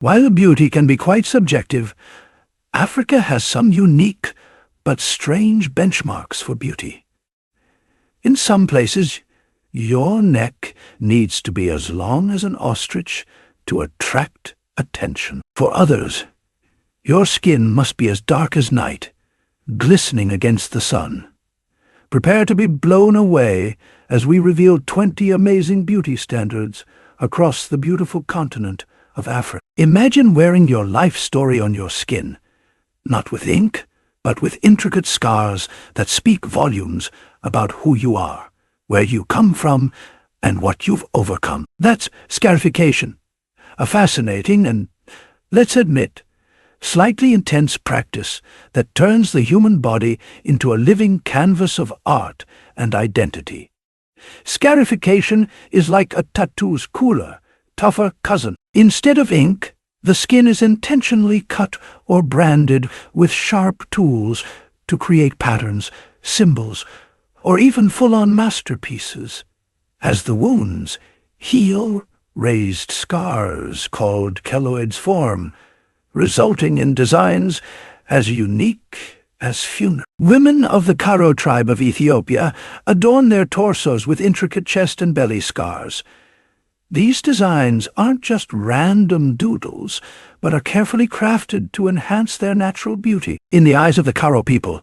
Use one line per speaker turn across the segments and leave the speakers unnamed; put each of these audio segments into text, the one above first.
While beauty can be quite subjective, Africa has some unique but strange benchmarks for beauty. In some places, your neck needs to be as long as an ostrich to attract attention. For others, your skin must be as dark as night, glistening against the sun. Prepare to be blown away as we reveal 20 amazing beauty standards across the beautiful continent of Africa. Imagine wearing your life story on your skin, not with ink, but with intricate scars that speak volumes about who you are, where you come from, and what you've overcome. That's scarification, a fascinating and, let's admit, slightly intense practice that turns the human body into a living canvas of art and identity. Scarification is like a tattoo's cooler, tougher cousin. Instead of ink, the skin is intentionally cut or branded with sharp tools to create patterns, symbols, or even full-on masterpieces. As the wounds heal, raised scars called keloids form, resulting in designs as unique as funerals. Women of the Karo tribe of Ethiopia adorn their torsos with intricate chest and belly scars. These designs aren't just random doodles, but are carefully crafted to enhance their natural beauty. In the eyes of the Karo people,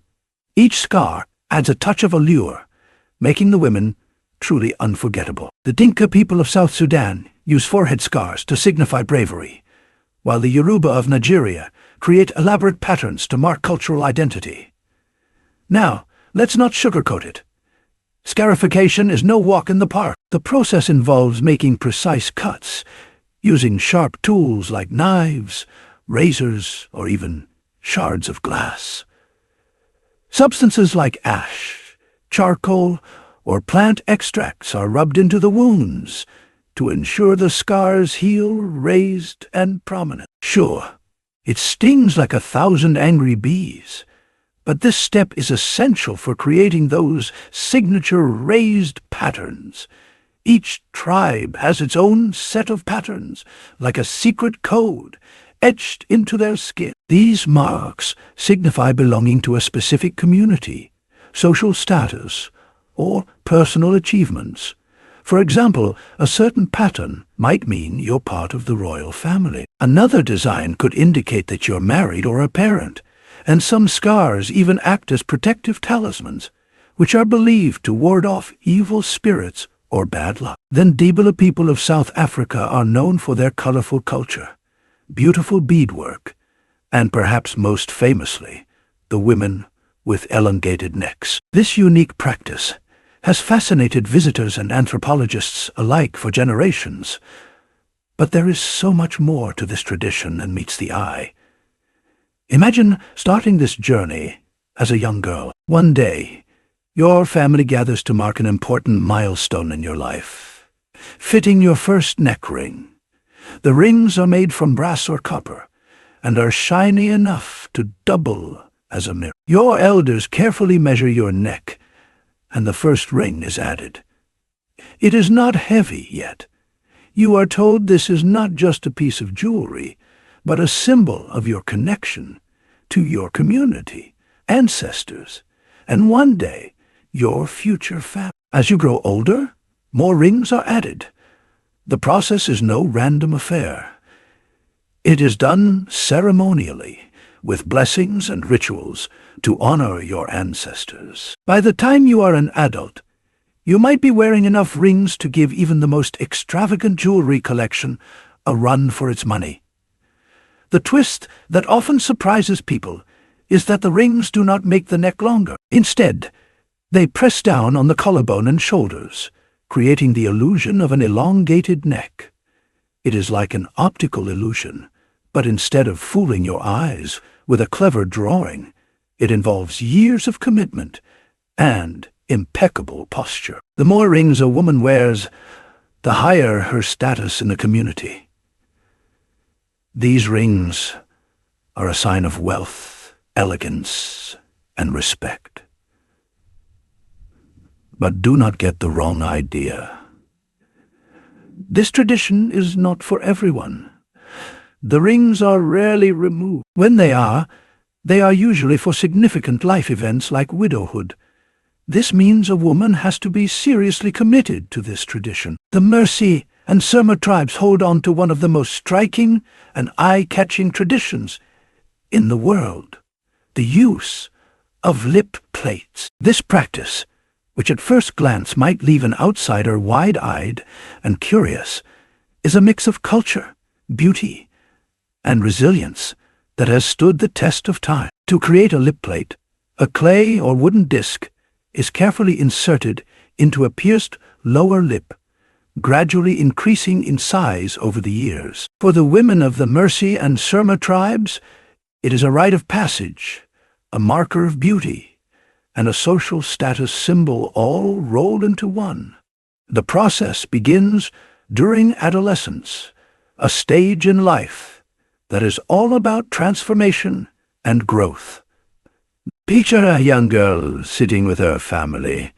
each scar adds a touch of allure, making the women truly unforgettable. The Dinka people of South Sudan use forehead scars to signify bravery, while the Yoruba of Nigeria create elaborate patterns to mark cultural identity. Now, let's not sugarcoat it. Scarification is no walk in the park. The process involves making precise cuts, using sharp tools like knives, razors, or even shards of glass. Substances like ash, charcoal, or plant extracts are rubbed into the wounds to ensure the scars heal raised and prominent. Sure, it stings like 1,000 angry bees, but this step is essential for creating those signature raised patterns. Each tribe has its own set of patterns, like a secret code, etched into their skin. These marks signify belonging to a specific community, social status, or personal achievements. For example, a certain pattern might mean you're part of the royal family. Another design could indicate that you're married or a parent, and some scars even act as protective talismans, which are believed to ward off evil spirits or bad luck. The Ndibala people of South Africa are known for their colorful culture, beautiful beadwork, and perhaps most famously, the women with elongated necks. This unique practice has fascinated visitors and anthropologists alike for generations, but there is so much more to this tradition than meets the eye. Imagine starting this journey as a young girl. One day, your family gathers to mark an important milestone in your life, fitting your first neck ring. The rings are made from brass or copper and are shiny enough to double as a mirror. Your elders carefully measure your neck, and the first ring is added. It is not heavy yet. You are told this is not just a piece of jewelry, but a symbol of your connection to your community, ancestors, and one day, your future family. As you grow older, more rings are added. The process is no random affair. It is done ceremonially, with blessings and rituals to honor your ancestors. By the time you are an adult, you might be wearing enough rings to give even the most extravagant jewelry collection a run for its money. The twist that often surprises people is that the rings do not make the neck longer. Instead, they press down on the collarbone and shoulders, creating the illusion of an elongated neck. It is like an optical illusion, but instead of fooling your eyes with a clever drawing, it involves years of commitment and impeccable posture. The more rings a woman wears, the higher her status in the community. These rings are a sign of wealth, elegance, and respect. But do not get the wrong idea. This tradition is not for everyone. The rings are rarely removed. When they are usually for significant life events like widowhood. This means a woman has to be seriously committed to this tradition. The Mercy and Surma tribes hold on to one of the most striking and eye-catching traditions in the world: the use of lip plates. This practice, which at first glance might leave an outsider wide-eyed and curious, is a mix of culture, beauty, and resilience that has stood the test of time. To create a lip plate, a clay or wooden disc is carefully inserted into a pierced lower lip, gradually increasing in size over the years. For the women of the Mercy and Surma tribes, it is a rite of passage, a marker of beauty, and a social status symbol all rolled into one. The process begins during adolescence, a stage in life that is all about transformation and growth. Picture a young girl sitting with her family,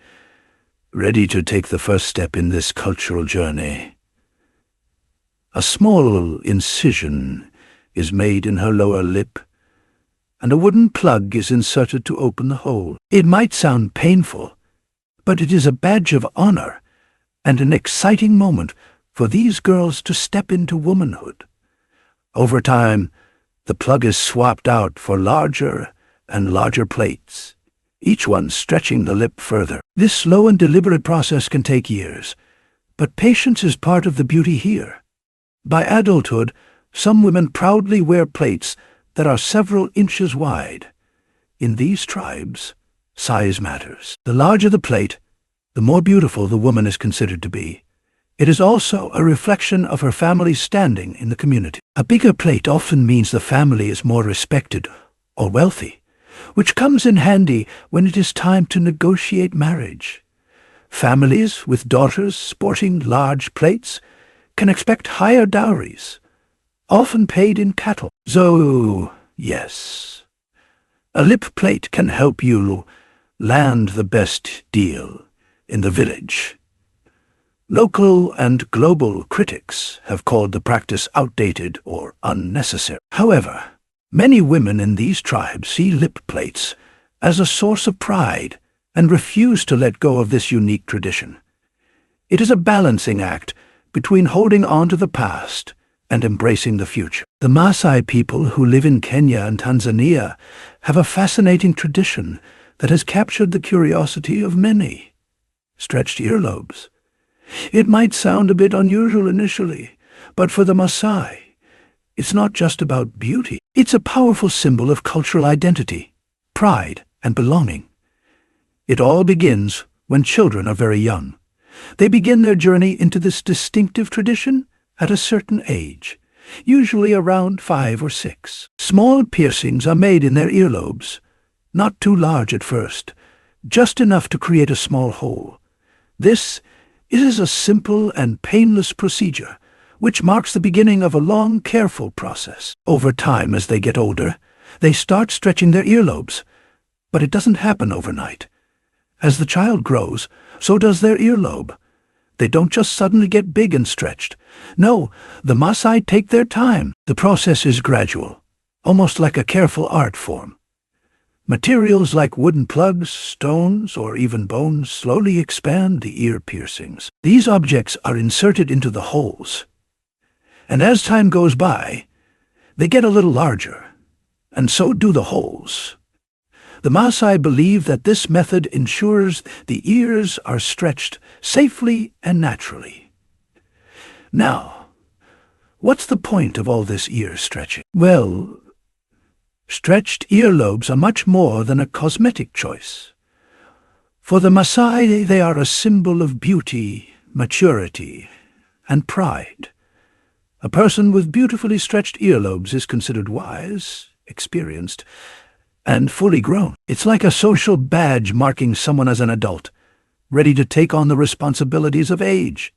ready to take the first step in this cultural journey. A small incision is made in her lower lip, and a wooden plug is inserted to open the hole. It might sound painful, but it is a badge of honor and an exciting moment for these girls to step into womanhood. Over time, the plug is swapped out for larger and larger plates, each one stretching the lip further. This slow and deliberate process can take years, but patience is part of the beauty here. By adulthood, some women proudly wear plates that are several inches wide. In these tribes, size matters. The larger the plate, the more beautiful the woman is considered to be. It is also a reflection of her family's standing in the community. A bigger plate often means the family is more respected or wealthy, which comes in handy when it is time to negotiate marriage. Families with daughters sporting large plates can expect higher dowries, often paid in cattle. So, yes, a lip plate can help you land the best deal in the village. Local and global critics have called the practice outdated or unnecessary. However, many women in these tribes see lip plates as a source of pride and refuse to let go of this unique tradition. It is a balancing act between holding on to the past and embracing the future. The Maasai people who live in Kenya and Tanzania have a fascinating tradition that has captured the curiosity of many: stretched earlobes. It might sound a bit unusual initially, but for the Maasai, it's not just about beauty. It's a powerful symbol of cultural identity, pride, and belonging. It all begins when children are very young. They begin their journey into this distinctive tradition at a certain age, usually around 5 or 6. Small piercings are made in their earlobes, not too large at first, just enough to create a small hole. This is a simple and painless procedure, which marks the beginning of a long, careful process. Over time, as they get older, they start stretching their earlobes, but it doesn't happen overnight. As the child grows, so does their earlobe. They don't just suddenly get big and stretched. No, the Maasai take their time. The process is gradual, almost like a careful art form. Materials like wooden plugs, stones, or even bones slowly expand the ear piercings. These objects are inserted into the holes, and as time goes by, they get a little larger, and so do the holes. The Maasai believe that this method ensures the ears are stretched safely and naturally. Now, what's the point of all this ear stretching? Well, stretched earlobes are much more than a cosmetic choice. For the Maasai, they are a symbol of beauty, maturity, and pride. A person with beautifully stretched earlobes is considered wise, experienced, and fully grown. It's like a social badge marking someone as an adult, ready to take on the responsibilities of age.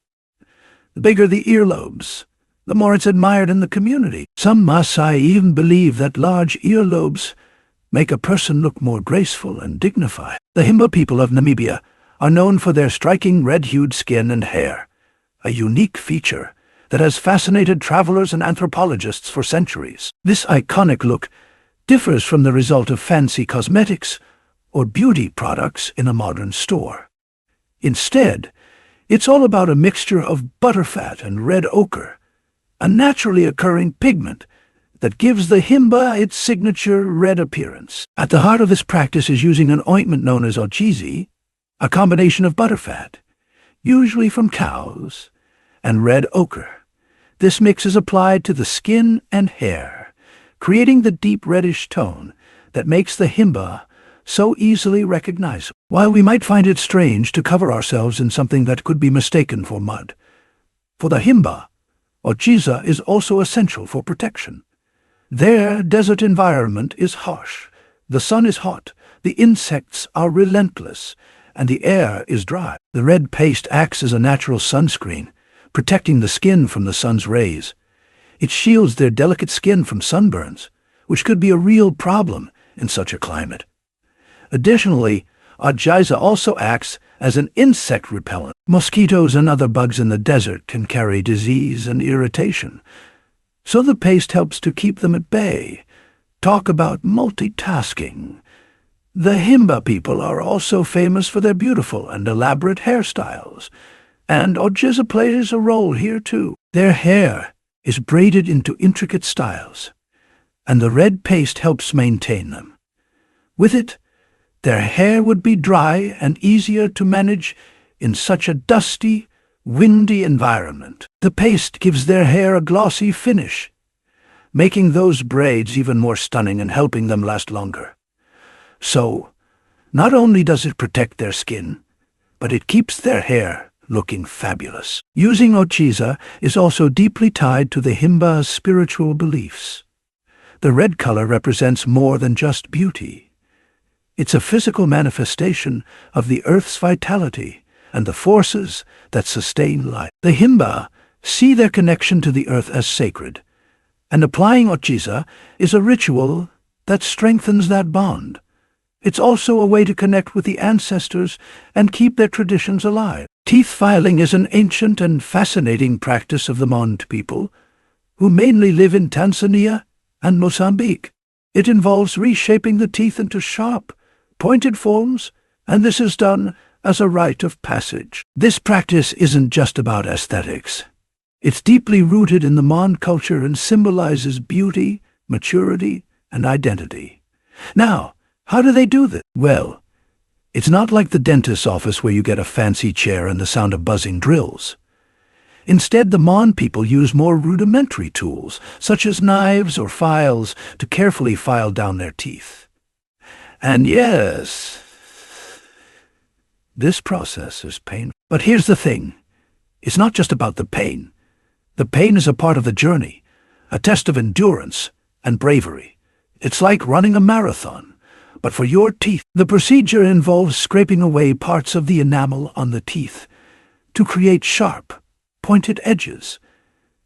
The bigger the earlobes, the more it's admired in the community. Some Maasai even believe that large earlobes make a person look more graceful and dignified. The Himba people of Namibia are known for their striking red-hued skin and hair, a unique feature that has fascinated travelers and anthropologists for centuries. This iconic look differs from the result of fancy cosmetics or beauty products in a modern store. Instead, it's all about a mixture of butterfat and red ochre, a naturally occurring pigment that gives the himba its signature red appearance. At the heart of this practice is using an ointment known as ochizi, a combination of butterfat, usually from cows, and red ochre. This mix is applied to the skin and hair, creating the deep reddish tone that makes the himba so easily recognizable. While we might find it strange to cover ourselves in something that could be mistaken for mud, for the himba, ochiza is also essential for protection. Their desert environment is harsh, the sun is hot, the insects are relentless, and the air is dry. The red paste acts as a natural sunscreen, protecting the skin from the sun's rays. It shields their delicate skin from sunburns, which could be a real problem in such a climate. Additionally, ochiza also acts as an insect repellent. Mosquitoes and other bugs in the desert can carry disease and irritation, so the paste helps to keep them at bay. Talk about multitasking. The Himba people are also famous for their beautiful and elaborate hairstyles, and ochiza plays a role here too. Their hair is braided into intricate styles, and the red paste helps maintain them. With it, their hair would be dry and easier to manage in such a dusty, windy environment. The paste gives their hair a glossy finish, making those braids even more stunning and helping them last longer. So, not only does it protect their skin, but it keeps their hair looking fabulous. Using ochiza is also deeply tied to the Himba's spiritual beliefs. The red color represents more than just beauty. It's a physical manifestation of the earth's vitality and the forces that sustain life. The Himba see their connection to the earth as sacred, and applying ochiza is a ritual that strengthens that bond. It's also a way to connect with the ancestors and keep their traditions alive. Teeth filing is an ancient and fascinating practice of the Mond people, who mainly live in Tanzania and Mozambique. It involves reshaping the teeth into sharp, pointed forms, and this is done as a rite of passage. This practice isn't just about aesthetics. It's deeply rooted in the Mon culture and symbolizes beauty, maturity, and identity. Now, how do they do this? Well, it's not like the dentist's office where you get a fancy chair and the sound of buzzing drills. Instead, the Mon people use more rudimentary tools, such as knives or files, to carefully file down their teeth. And yes, this process is painful. But here's the thing. It's not just about the pain. The pain is a part of the journey, a test of endurance and bravery. It's like running a marathon, but for your teeth. The procedure involves scraping away parts of the enamel on the teeth to create sharp, pointed edges.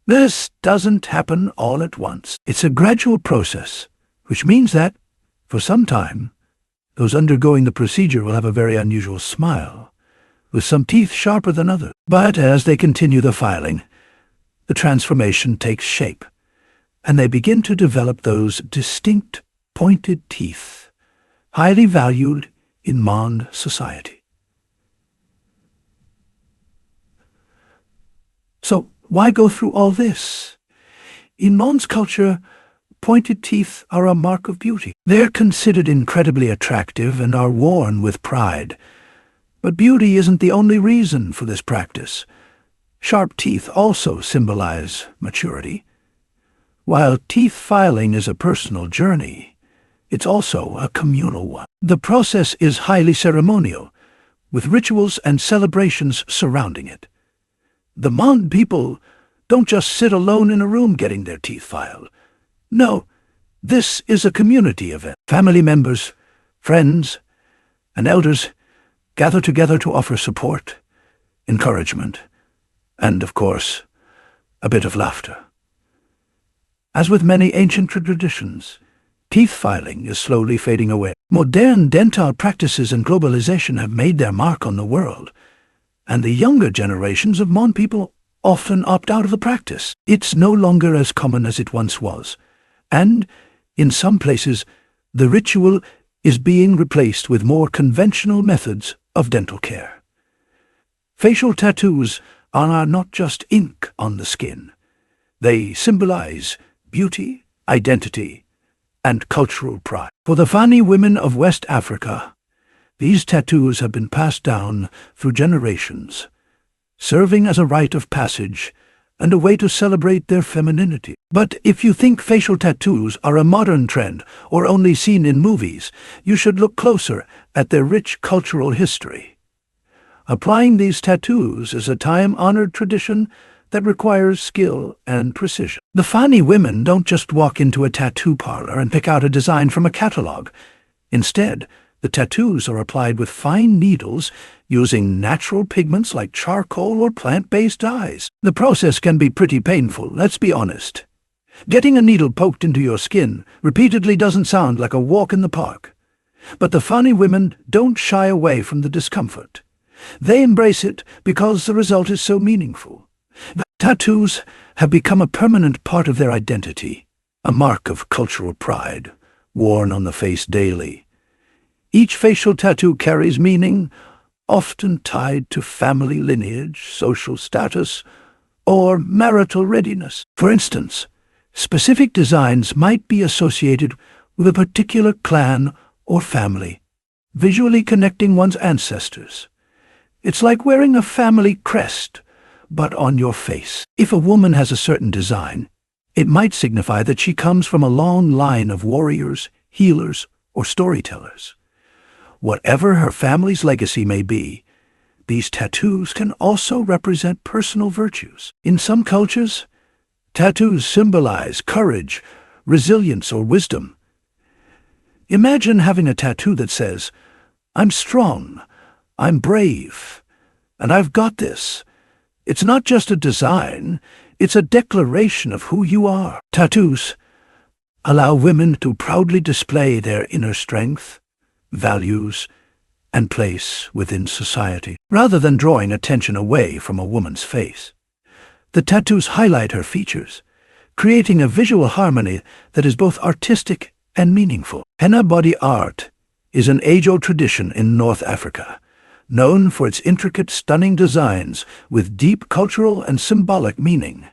This doesn't happen all at once. It's a gradual process, which means that, for some time, those undergoing the procedure will have a very unusual smile, with some teeth sharper than others. But as they continue the filing, the transformation takes shape, and they begin to develop those distinct, pointed teeth, highly valued in Mon society. So, why go through all this? In Mon's culture, pointed teeth are a mark of beauty. They're considered incredibly attractive and are worn with pride. But beauty isn't the only reason for this practice. Sharp teeth also symbolize maturity. While teeth filing is a personal journey, it's also a communal one. The process is highly ceremonial, with rituals and celebrations surrounding it. The Mon people don't just sit alone in a room getting their teeth filed. No, this is a community event. Family members, friends, and elders gather together to offer support, encouragement, and, of course, a bit of laughter. As with many ancient traditions, teeth filing is slowly fading away. Modern dental practices and globalization have made their mark on the world, and the younger generations of Mon people often opt out of the practice. It's no longer as common as it once was, and, in some places, the ritual is being replaced with more conventional methods of dental care. Facial tattoos are not just ink on the skin. They symbolize beauty, identity, and cultural pride. For the Fani women of West Africa, these tattoos have been passed down through generations, serving as a rite of passage and a way to celebrate their femininity. But if you think facial tattoos are a modern trend or only seen in movies, you should look closer at their rich cultural history. Applying these tattoos is a time-honored tradition that requires skill and precision. The Fani women don't just walk into a tattoo parlor and pick out a design from a catalog. Instead, the tattoos are applied with fine needles using natural pigments like charcoal or plant-based dyes. The process can be pretty painful, let's be honest. Getting a needle poked into your skin repeatedly doesn't sound like a walk in the park. But the Fani women don't shy away from the discomfort. They embrace it because the result is so meaningful. Tattoos have become a permanent part of their identity, a mark of cultural pride, worn on the face daily. Each facial tattoo carries meaning, often tied to family lineage, social status, or marital readiness. For instance, specific designs might be associated with a particular clan or family, visually connecting one's ancestors. It's like wearing a family crest, but on your face. If a woman has a certain design, it might signify that she comes from a long line of warriors, healers, or storytellers. Whatever her family's legacy may be, these tattoos can also represent personal virtues. In some cultures, tattoos symbolize courage, resilience, or wisdom. Imagine having a tattoo that says, "I'm strong, I'm brave, and I've got this." It's not just a design, it's a declaration of who you are. Tattoos allow women to proudly display their inner strength, values, and place within society. Rather than drawing attention away from a woman's face, the tattoos highlight her features, creating a visual harmony that is both artistic and meaningful. Henna body art is an age-old tradition in North Africa, known for its intricate, stunning designs with deep cultural and symbolic meaning.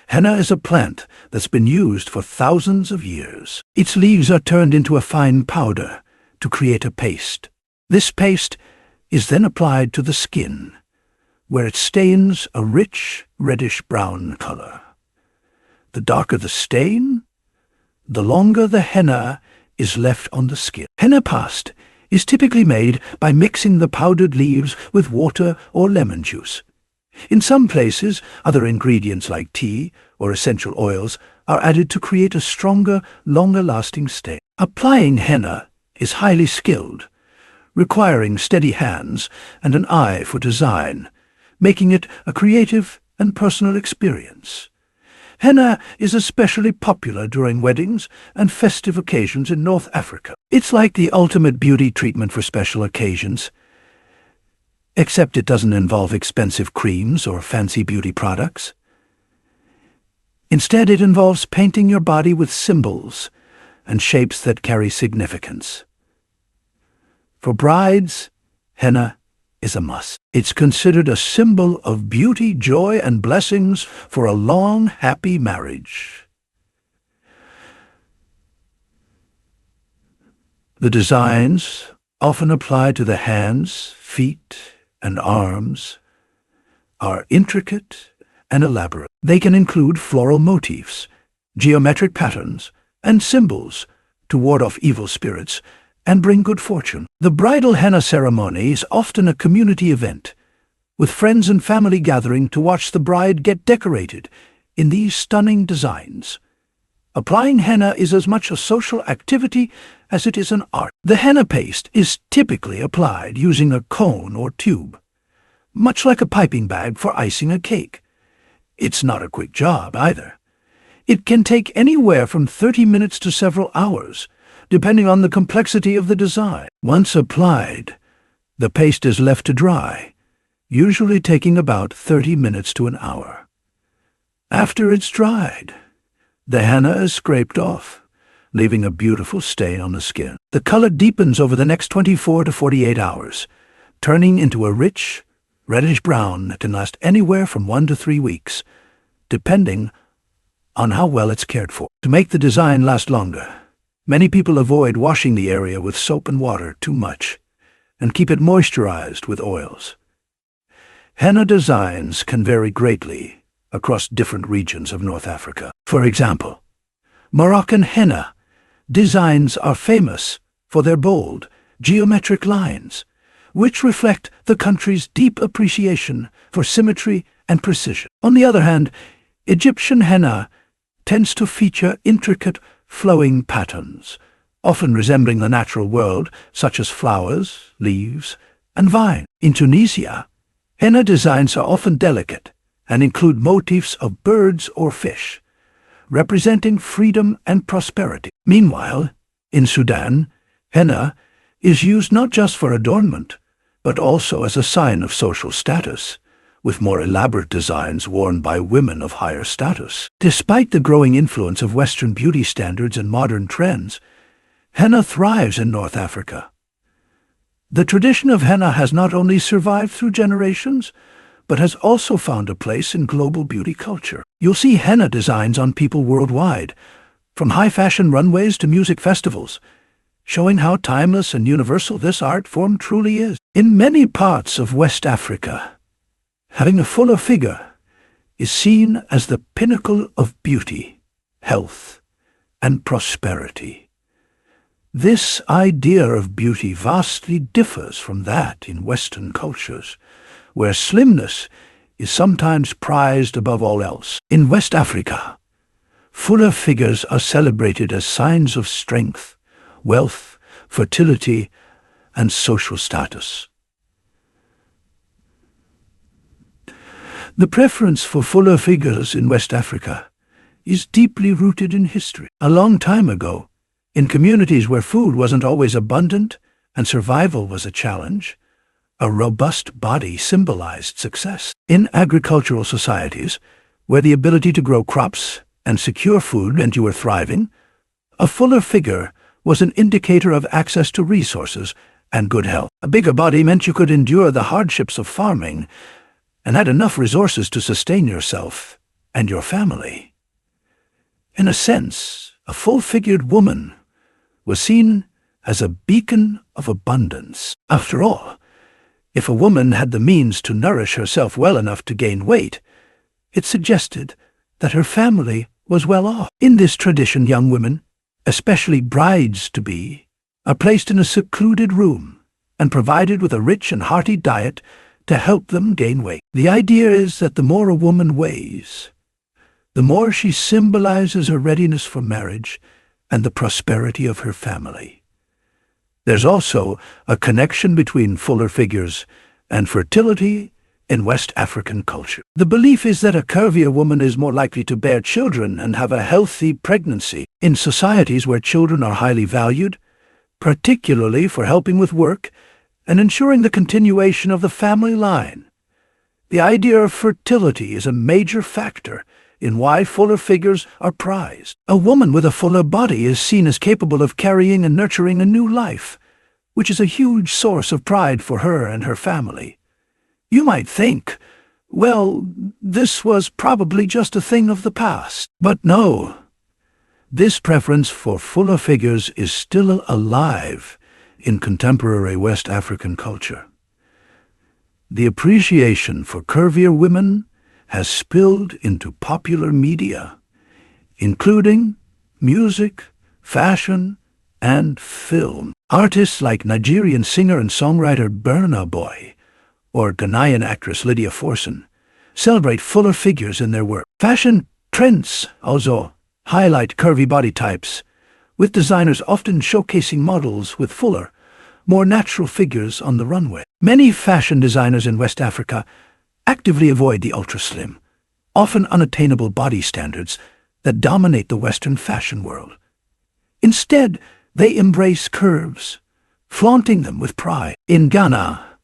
Henna is a plant that's been used for thousands of years. Its leaves are turned into a fine powder to create a paste. This paste is then applied to the skin, where it stains a rich, reddish-brown color. The darker the stain, the longer the henna is left on the skin. Henna paste is typically made by mixing the powdered leaves with water or lemon juice. In some places, other ingredients like tea or essential oils are added to create a stronger, longer-lasting stain. Applying henna is highly skilled, requiring steady hands and an eye for design, making it a creative and personal experience. Henna is especially popular during weddings and festive occasions in North Africa. It's like the ultimate beauty treatment for special occasions, except it doesn't involve expensive creams or fancy beauty products. Instead, it involves painting your body with symbols and shapes that carry significance. For brides, henna is a must. It's considered a symbol of beauty, joy, and blessings for a long, happy marriage. The designs, often applied to the hands, feet, and arms, are intricate and elaborate. They can include floral motifs, geometric patterns, and symbols to ward off evil spirits and bring good fortune. The bridal henna ceremony is often a community event, with friends and family gathering to watch the bride get decorated in these stunning designs. Applying henna is as much a social activity as it is an art. The henna paste is typically applied using a cone or tube, much like a piping bag for icing a cake. It's not a quick job either. It can take anywhere from 30 minutes to several hours, depending on the complexity of the design. Once applied, the paste is left to dry, usually taking about 30 minutes to an hour. After it's dried, the henna is scraped off, leaving a beautiful stain on the skin. The color deepens over the next 24 to 48 hours, turning into a rich, reddish-brown that can last anywhere from 1 to 3 weeks, depending on how well it's cared for. To make the design last longer, many people avoid washing the area with soap and water too much and keep it moisturized with oils. Henna designs can vary greatly across different regions of North Africa. For example, Moroccan henna designs are famous for their bold, geometric lines, which reflect the country's deep appreciation for symmetry and precision. On the other hand, Egyptian henna tends to feature intricate, flowing patterns, often resembling the natural world, such as flowers, leaves, and vines. In Tunisia, henna designs are often delicate and include motifs of birds or fish, representing freedom and prosperity. Meanwhile, in Sudan, henna is used not just for adornment, but also as a sign of social status, with more elaborate designs worn by women of higher status. Despite the growing influence of Western beauty standards and modern trends, henna thrives in North Africa. The tradition of henna has not only survived through generations, but has also found a place in global beauty culture. You'll see henna designs on people worldwide, from high-fashion runways to music festivals, showing how timeless and universal this art form truly is. In many parts of West Africa, having a fuller figure is seen as the pinnacle of beauty, health, and prosperity. This idea of beauty vastly differs from that in Western cultures, where slimness is sometimes prized above all else. In West Africa, fuller figures are celebrated as signs of strength, wealth, fertility, and social status. The preference for fuller figures in West Africa is deeply rooted in history. A long time ago, in communities where food wasn't always abundant and survival was a challenge, a robust body symbolized success. In agricultural societies, where the ability to grow crops and secure food meant you were thriving, a fuller figure was an indicator of access to resources and good health. A bigger body meant you could endure the hardships of farming and had enough resources to sustain yourself and your family. In a sense, a full-figured woman was seen as a beacon of abundance. After all, if a woman had the means to nourish herself well enough to gain weight, it suggested that her family was well off. In this tradition, young women, especially brides-to-be, are placed in a secluded room and provided with a rich and hearty diet to help them gain weight. The idea is that the more a woman weighs, the more she symbolizes her readiness for marriage and the prosperity of her family. There's also a connection between fuller figures and fertility in West African culture. The belief is that a curvier woman is more likely to bear children and have a healthy pregnancy. In societies where children are highly valued, particularly for helping with work and ensuring the continuation of the family line, the idea of fertility is a major factor in why fuller figures are prized. A woman with a fuller body is seen as capable of carrying and nurturing a new life, which is a huge source of pride for her and her family. You might think, well, this was probably just a thing of the past. But no, this preference for fuller figures is still alive in contemporary West African culture. The appreciation for curvier women has spilled into popular media, including music, fashion, and film. Artists like Nigerian singer and songwriter Burna Boy or Ghanaian actress Lydia Forson celebrate fuller figures in their work. Fashion trends also highlight curvy body types, with designers often showcasing models with fuller, more natural figures on the runway. Many fashion designers in West Africa actively avoid the ultra-slim, often unattainable body standards that dominate the Western fashion world. Instead, they embrace curves, flaunting them with pride. In Ghana,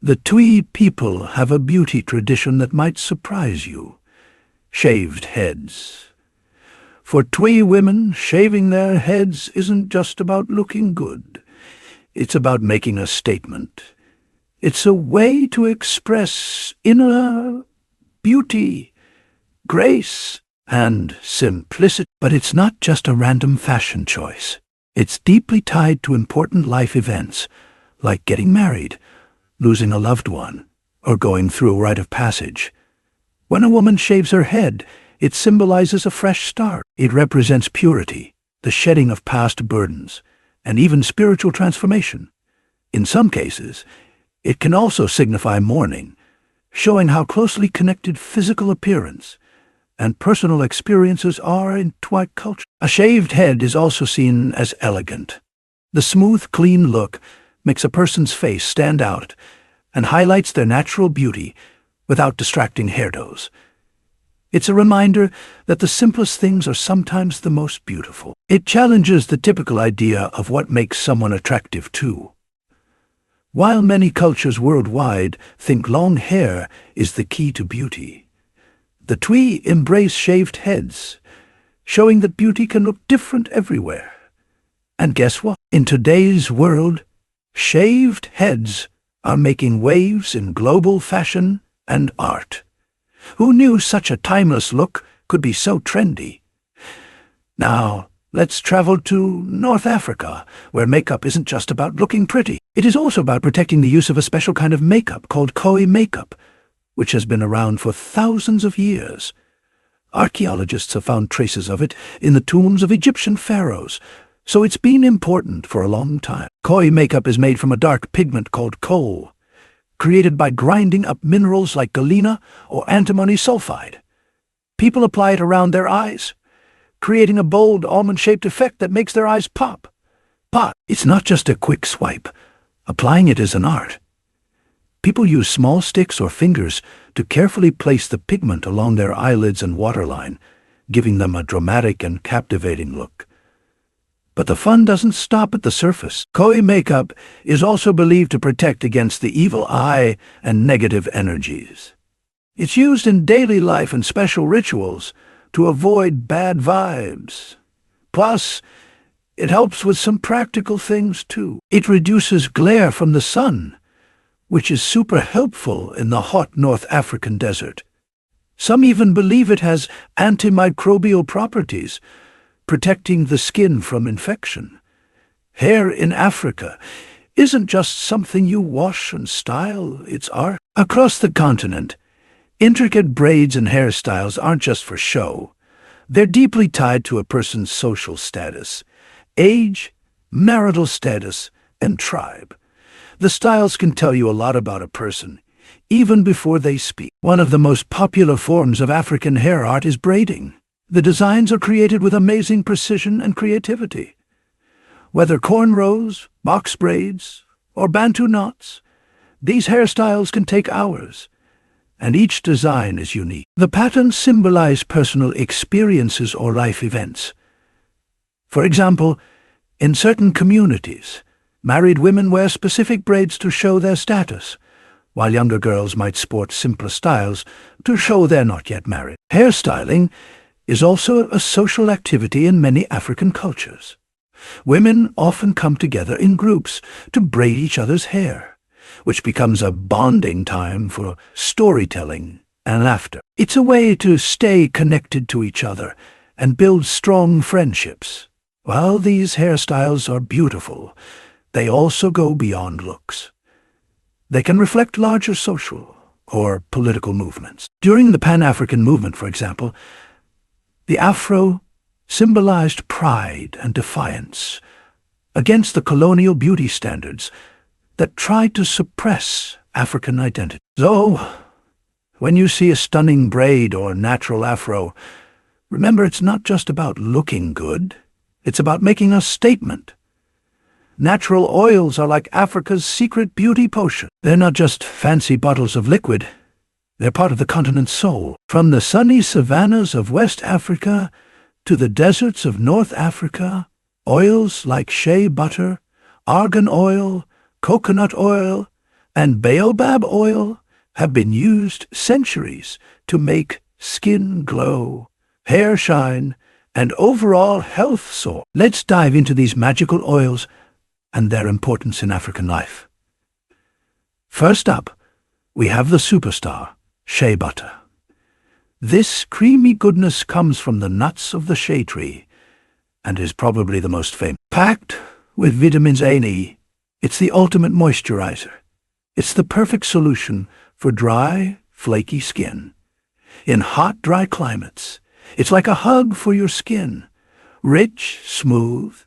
The Twi people have a beauty tradition that might surprise you. Shaved heads. For Twi women, shaving their heads isn't just about looking good. It's about making a statement. It's a way to express inner beauty, grace, and simplicity. But it's not just a random fashion choice. It's deeply tied to important life events, like getting married, losing a loved one, or going through a rite of passage. When a woman shaves her head, it symbolizes a fresh start. It represents purity, the shedding of past burdens, and even spiritual transformation. In some cases, it can also signify mourning, showing how closely connected physical appearance and personal experiences are in Twi culture. A shaved head is also seen as elegant. The smooth, clean look makes a person's face stand out and highlights their natural beauty without distracting hairdos. It's a reminder that the simplest things are sometimes the most beautiful. It challenges the typical idea of what makes someone attractive too. While many cultures worldwide think long hair is the key to beauty, the Twi embrace shaved heads, showing that beauty can look different everywhere. And guess what? In today's world, shaved heads are making waves in global fashion and art. Who knew such a timeless look could be so trendy? Now, let's travel to North Africa, where makeup isn't just about looking pretty. It is also about protecting the use of a special kind of makeup called koi makeup, which has been around for thousands of years. Archaeologists have found traces of it in the tombs of Egyptian pharaohs, so it's been important for a long time. Koi makeup is made from a dark pigment called kohl, created by grinding up minerals like galena or antimony sulfide. People apply it around their eyes, creating a bold, almond-shaped effect that makes their eyes pop. But it's not just a quick swipe. Applying it is an art. People use small sticks or fingers to carefully place the pigment along their eyelids and waterline, giving them a dramatic and captivating look. But the fun doesn't stop at the surface. Koi makeup is also believed to protect against the evil eye and negative energies. It's used in daily life and special rituals to avoid bad vibes. Plus, it helps with some practical things too. It reduces glare from the sun, which is super helpful in the hot North African desert. Some even believe it has antimicrobial properties, protecting the skin from infection. Hair in Africa isn't just something you wash and style, it's art. Across the continent, intricate braids and hairstyles aren't just for show. They're deeply tied to a person's social status, age, marital status, and tribe. The styles can tell you a lot about a person, even before they speak. One of the most popular forms of African hair art is braiding. The designs are created with amazing precision and creativity. Whether cornrows, box braids, or Bantu knots, these hairstyles can take hours, and each design is unique. The patterns symbolize personal experiences or life events. For example, in certain communities, married women wear specific braids to show their status, while younger girls might sport simpler styles to show they're not yet married. Hairstyling is also a social activity in many African cultures. Women often come together in groups to braid each other's hair, which becomes a bonding time for storytelling and laughter. It's a way to stay connected to each other and build strong friendships. While these hairstyles are beautiful, they also go beyond looks. They can reflect larger social or political movements. During the Pan-African movement, for example, the afro symbolized pride and defiance against the colonial beauty standards that tried to suppress African identity. So, when you see a stunning braid or natural afro, remember it's not just about looking good, it's about making a statement. Natural oils are like Africa's secret beauty potion. They're not just fancy bottles of liquid. They're part of the continent's soul. From the sunny savannas of West Africa to the deserts of North Africa, oils like shea butter, argan oil, coconut oil, and baobab oil have been used centuries to make skin glow, hair shine, and overall health soar. Let's dive into these magical oils and their importance in African life. First up, we have the superstar, shea butter. This creamy goodness comes from the nuts of the shea tree and is probably the most famous. Packed with vitamins A and E, it's the ultimate moisturizer. It's the perfect solution for dry, flaky skin. In hot, dry climates, it's like a hug for your skin, rich, smooth,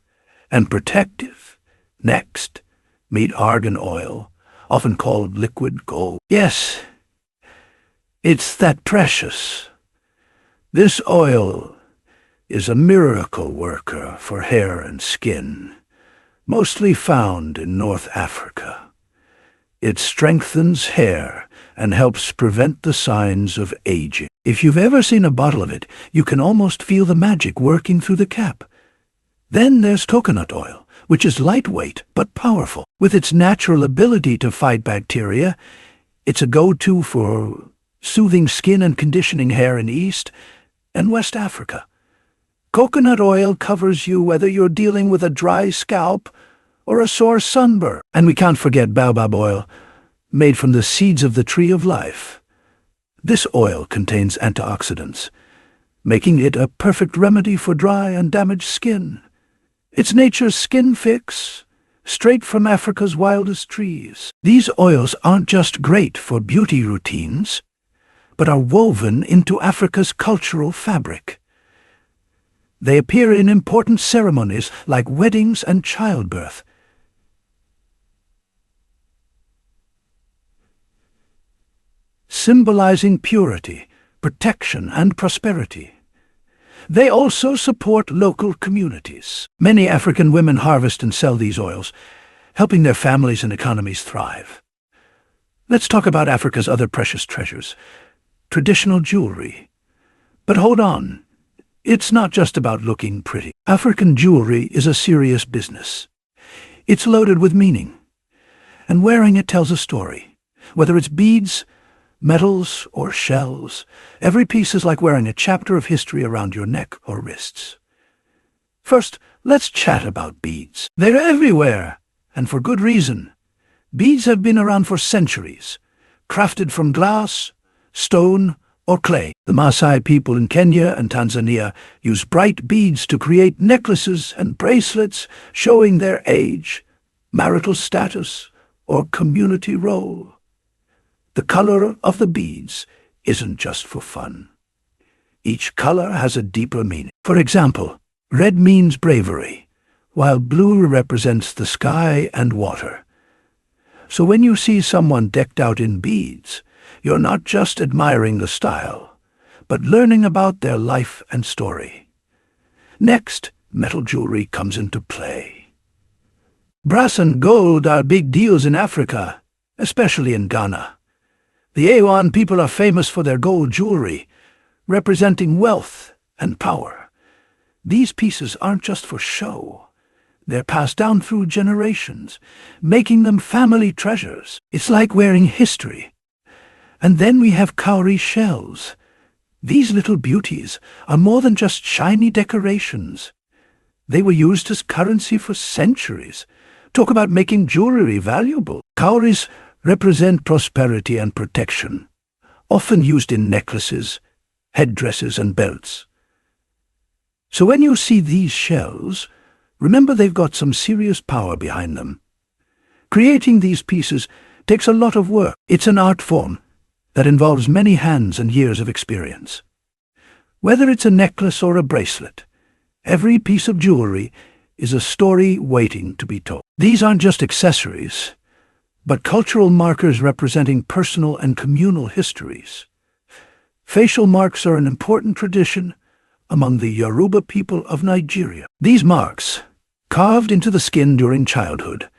and protective. Next, meet argan oil, often called liquid gold. Yes, it's that precious. This oil is a miracle worker for hair and skin, mostly found in North Africa. It strengthens hair and helps prevent the signs of aging. If you've ever seen a bottle of it, you can almost feel the magic working through the cap. Then there's coconut oil, which is lightweight but powerful. With its natural ability to fight bacteria, it's a go-to for soothing skin and conditioning hair in East and West Africa. Coconut oil covers you whether you're dealing with a dry scalp or a sore sunburn. And we can't forget baobab oil, made from the seeds of the tree of life. This oil contains antioxidants, making it a perfect remedy for dry and damaged skin. It's nature's skin fix, straight from Africa's wildest trees. These oils aren't just great for beauty routines, but are woven into Africa's cultural fabric. They appear in important ceremonies like weddings and childbirth, symbolizing purity, protection, and prosperity. They also support local communities. Many African women harvest and sell these oils, helping their families and economies thrive. Let's talk about Africa's other precious treasures, traditional jewelry. But hold on, it's not just about looking pretty. African jewelry is a serious business. It's loaded with meaning, and wearing it tells a story. Whether it's beads, metals, or shells, every piece is like wearing a chapter of history around your neck or wrists. First, let's chat about beads. They're everywhere, and for good reason. Beads have been around for centuries, crafted from glass, stone, or clay. The Maasai people in Kenya and Tanzania use bright beads to create necklaces and bracelets showing their age, marital status, or community role. The color of the beads isn't just for fun. Each color has a deeper meaning. For example, red means bravery, while blue represents the sky and water. So when you see someone decked out in beads, you're not just admiring the style, but learning about their life and story. Next, metal jewelry comes into play. Brass and gold are big deals in Africa, especially in Ghana. The Awan people are famous for their gold jewelry, representing wealth and power. These pieces aren't just for show. They're passed down through generations, making them family treasures. It's like wearing history. And then we have cowrie shells. These little beauties are more than just shiny decorations. They were used as currency for centuries. Talk about making jewelry valuable. Cowries represent prosperity and protection, often used in necklaces, headdresses, and belts. So when you see these shells, remember they've got some serious power behind them. Creating these pieces takes a lot of work. It's an art form that involves many hands and years of experience. Whether it's a necklace or a bracelet, every piece of jewelry is a story waiting to be told. These aren't just accessories, but cultural markers representing personal and communal histories. Facial marks are an important tradition among the Yoruba people of Nigeria. These marks, carved into the skin during childhood,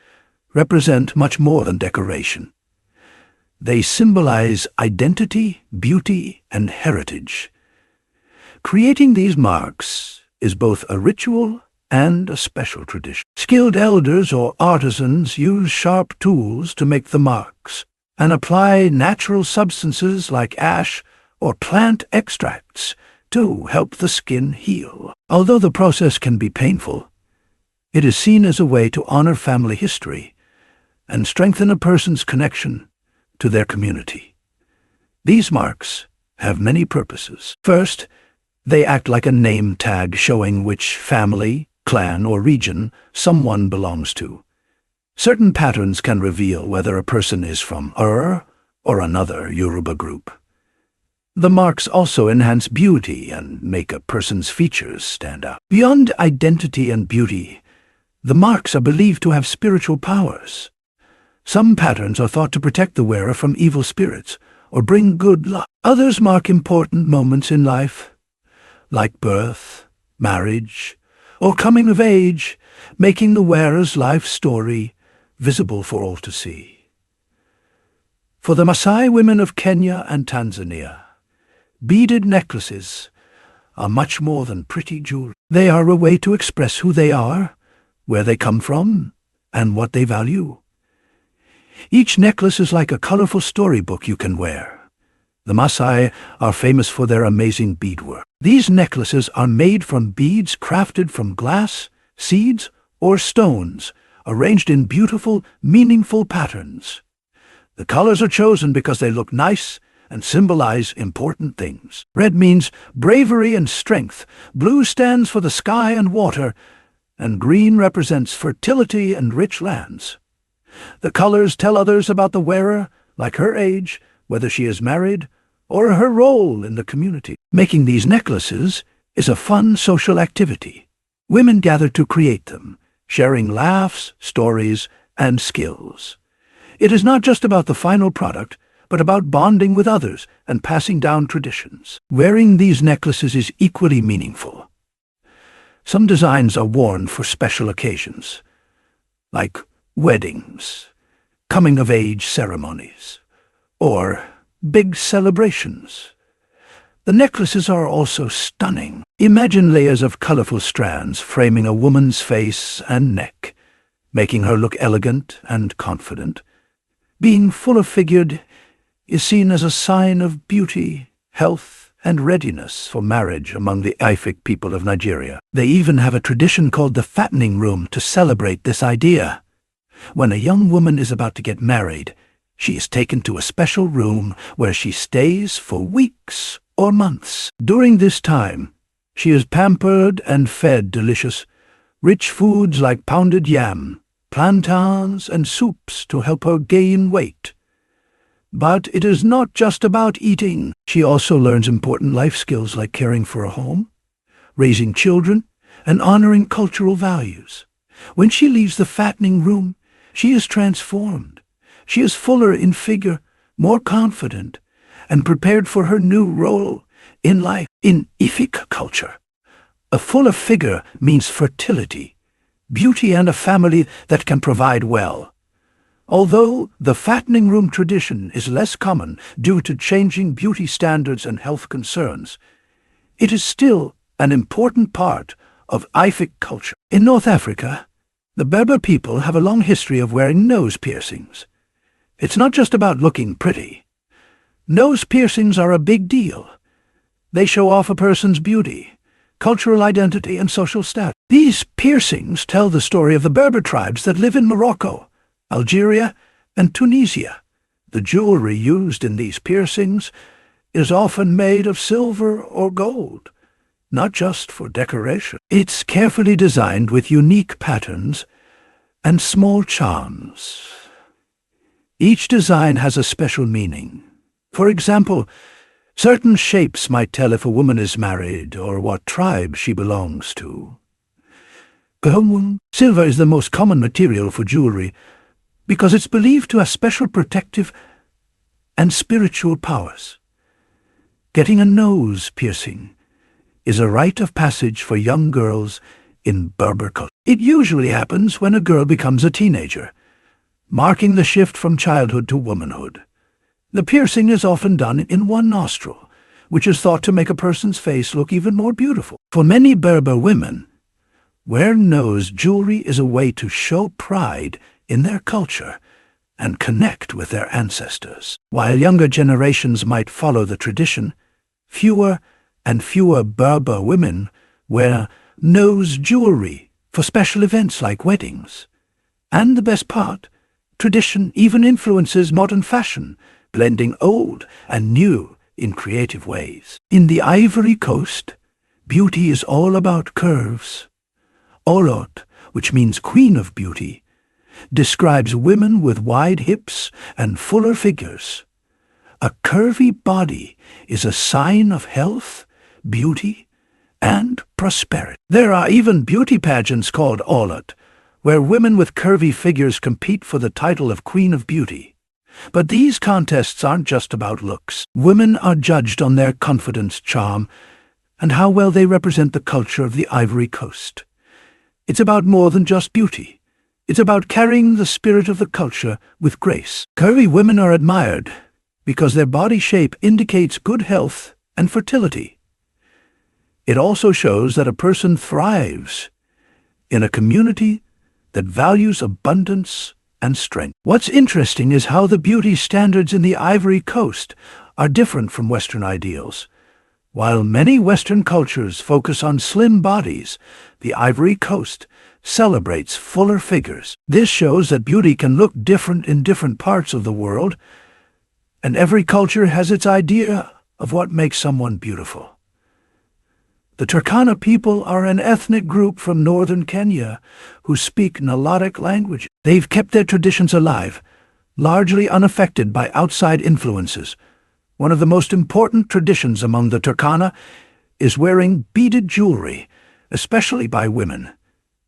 represent much more than decoration. They symbolize identity, beauty, and heritage. Creating these marks is both a ritual and a special tradition. Skilled elders or artisans use sharp tools to make the marks and apply natural substances like ash or plant extracts to help the skin heal. Although the process can be painful, it is seen as a way to honor family history and strengthen a person's connection to their community. These marks have many purposes. First, they act like a name tag showing which family, clan, or region someone belongs to. Certain patterns can reveal whether a person is from or another Yoruba group. The marks also enhance beauty and make a person's features stand out. Beyond identity and beauty, the marks are believed to have spiritual powers. Some patterns are thought to protect the wearer from evil spirits or bring good luck. Others mark important moments in life, like birth, marriage, or coming of age, making the wearer's life story visible for all to see. For the Maasai women of Kenya and Tanzania, beaded necklaces are much more than pretty jewelry. They are a way to express who they are, where they come from, and what they value. Each necklace is like a colorful storybook you can wear. The Maasai are famous for their amazing beadwork. These necklaces are made from beads crafted from glass, seeds, or stones, arranged in beautiful, meaningful patterns. The colors are chosen because they look nice and symbolize important things. Red means bravery and strength, blue stands for the sky and water, and green represents fertility and rich lands. The colors tell others about the wearer, like her age, whether she is married, or her role in the community. Making these necklaces is a fun social activity. Women gather to create them, sharing laughs, stories, and skills. It is not just about the final product, but about bonding with others and passing down traditions. Wearing these necklaces is equally meaningful. Some designs are worn for special occasions, like weddings, coming-of-age ceremonies, or big celebrations. The necklaces are also stunning. Imagine layers of colorful strands framing a woman's face and neck, making her look elegant and confident. Being full-figured is seen as a sign of beauty, health, and readiness for marriage among the Ifik people of Nigeria. They even have a tradition called the fattening room to celebrate this idea. When a young woman is about to get married, she is taken to a special room where she stays for weeks or months. During this time, she is pampered and fed delicious, rich foods like pounded yam, plantains, and soups to help her gain weight. But it is not just about eating. She also learns important life skills like caring for a home, raising children, and honoring cultural values. When she leaves the fattening room, she is transformed. She is fuller in figure, more confident, and prepared for her new role in life. In Ifik culture, a fuller figure means fertility, beauty, and a family that can provide well. Although the fattening room tradition is less common due to changing beauty standards and health concerns, it is still an important part of Ifik culture. In North Africa, the Berber people have a long history of wearing nose piercings. It's not just about looking pretty. Nose piercings are a big deal. They show off a person's beauty, cultural identity, and social status. These piercings tell the story of the Berber tribes that live in Morocco, Algeria, and Tunisia. The jewelry used in these piercings is often made of silver or gold, not just for decoration. It's carefully designed with unique patterns and small charms. Each design has a special meaning. For example, certain shapes might tell if a woman is married or what tribe she belongs to. Silver is the most common material for jewelry because it's believed to have special protective and spiritual powers. Getting a nose piercing is a rite of passage for young girls in Berber culture. It usually happens when a girl becomes a teenager, marking the shift from childhood to womanhood. The piercing is often done in one nostril, which is thought to make a person's face look even more beautiful. For many Berber women, wear nose jewelry is a way to show pride in their culture and connect with their ancestors. While younger generations might follow the tradition, fewer and fewer Berber women wear nose jewelry for special events like weddings. And the best part, tradition even influences modern fashion, blending old and new in creative ways. In the Ivory Coast, beauty is all about curves. Olot, which means Queen of Beauty, describes women with wide hips and fuller figures. A curvy body is a sign of health, beauty, and prosperity. There are even beauty pageants called Olot, where women with curvy figures compete for the title of Queen of Beauty. But these contests aren't just about looks. Women are judged on their confidence, charm, and how well they represent the culture of the Ivory Coast. It's about more than just beauty. It's about carrying the spirit of the culture with grace. Curvy women are admired because their body shape indicates good health and fertility. It also shows that a person thrives in a community that values abundance and strength. What's interesting is how the beauty standards in the Ivory Coast are different from Western ideals. While many Western cultures focus on slim bodies, the Ivory Coast celebrates fuller figures. This shows that beauty can look different in different parts of the world, and every culture has its idea of what makes someone beautiful. The Turkana people are an ethnic group from northern Kenya who speak Nilotic language. They've kept their traditions alive, largely unaffected by outside influences. One of the most important traditions among the Turkana is wearing beaded jewelry, especially by women.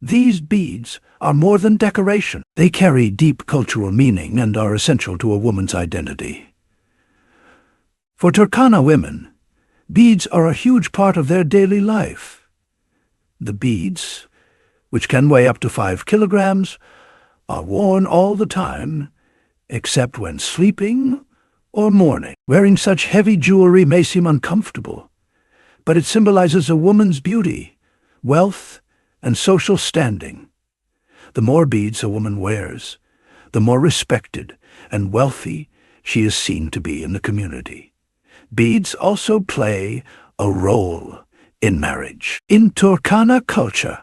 These beads are more than decoration. They carry deep cultural meaning and are essential to a woman's identity. For Turkana women, beads are a huge part of their daily life. The beads, which can weigh up to 5 kilograms, are worn all the time, except when sleeping or mourning. Wearing such heavy jewelry may seem uncomfortable, but it symbolizes a woman's beauty, wealth, and social standing. The more beads a woman wears, the more respected and wealthy she is seen to be in the community. Beads also play a role in marriage. In Turkana culture,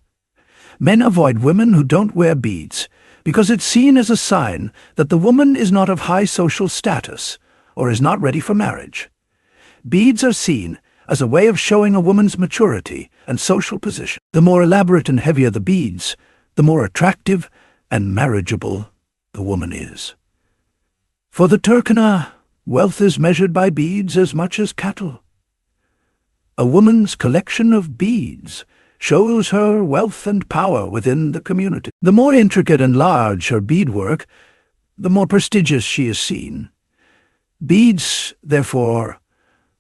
men avoid women who don't wear beads because it's seen as a sign that the woman is not of high social status or is not ready for marriage. Beads are seen as a way of showing a woman's maturity and social position. The more elaborate and heavier the beads, the more attractive and marriageable the woman is. For the Turkana, wealth is measured by beads as much as cattle. A woman's collection of beads shows her wealth and power within the community. The more intricate and large her beadwork, the more prestigious she is seen. Beads, therefore,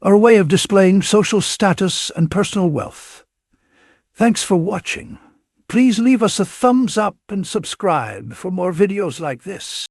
are a way of displaying social status and personal wealth. Thanks for watching. Please leave us a thumbs up and subscribe for more videos like this.